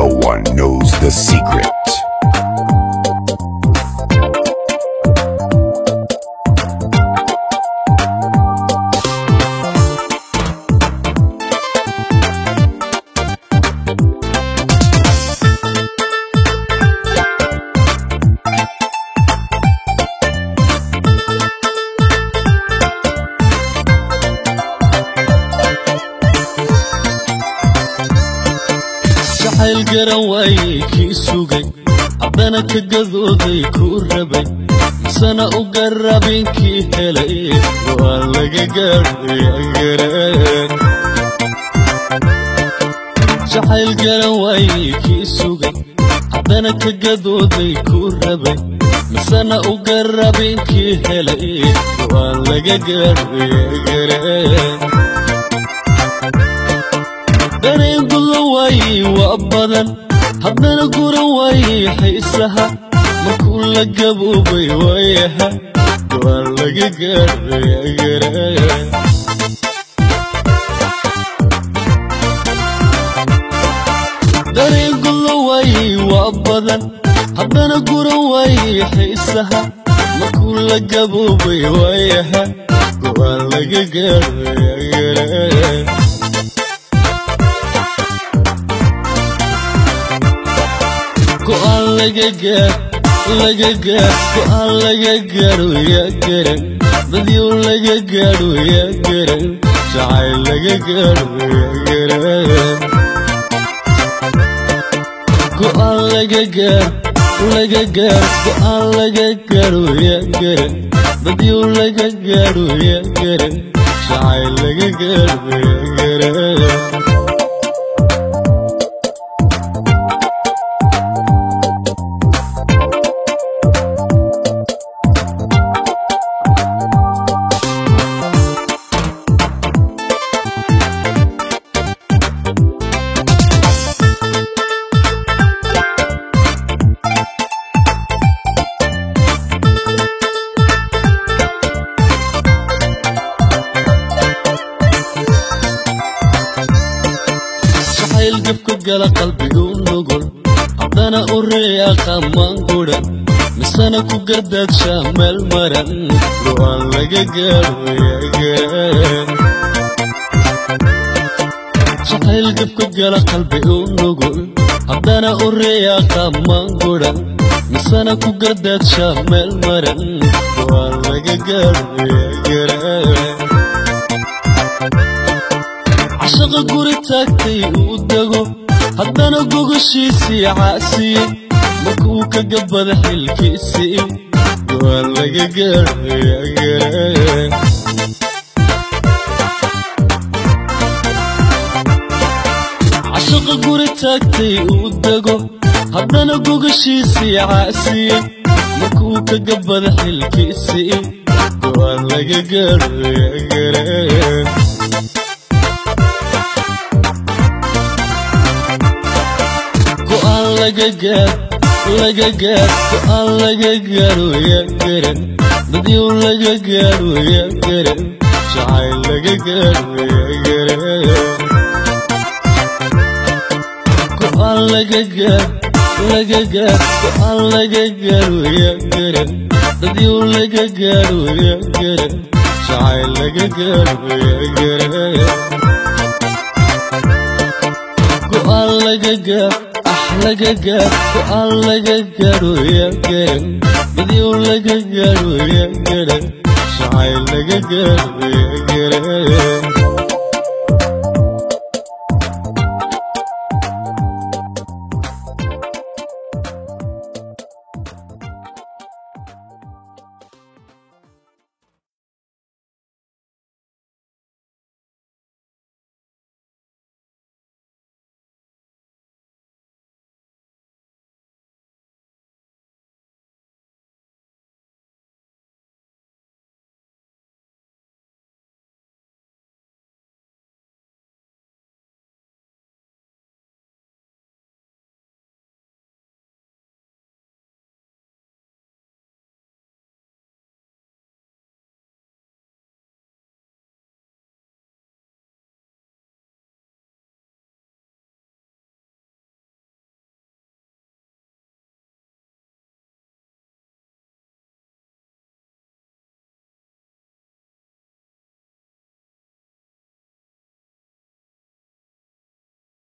No one knows the secret. جحيل قروي كي سوقي عبدنا كقذوذي كوربي سنة أقربين كي هلاي والله قربي أقرب جحيل قروي كي سوقي عبدنا كقذوذي كوربي سنة أقربين كي هلاي والله قربي أقرب dareen gulaway waa badan haddana guraway xiisaha markuu la gaboobay waayaha waa laga gaadhay dareen gulaway waa badan haddana guraway xiisaha markuu la gaboobay waayaha waa laga gaadhay go'aan laga gaadho yaa garan dadyow laga gaadho yaa garan jacayl laga gaadho yaa garan go'aan laga gaadho yaa garan dadyow laga gaadho yaa garan jacayl laga gaadho yaa garan القفك قال قلبي ونقول عبدنا أوريا خمان قرن مسانا كقردات شامل مرن روان لقى قارو يا قرن صحي القفك قال قلبي ونقول عبدنا أوريا خمان قرن مسانا كقردات شامل مرن روان لقى قارو يا قرن عشق قوري تاكتي ودقو haddana gogoshiisii caasiye markuu ka gabada xilkiisii waa laga gaadhay cashaqa guri taagtay uu dego haddana gogoshiisii caasiye markuu ka gabada xilkiisii waa laga gaadhay laga gaadho yaa garan dadyow laga gaadho yaa garan jacayl laga gaadho yaa garan go'aan laga gaadho yaa garan dadyow laga gaadho yaa garan jacayl laga gaadho yaa garan go'aan laga gaadho yaa garan dadyow laga gaadho yaa garan jacayl laga gaadho yaa garan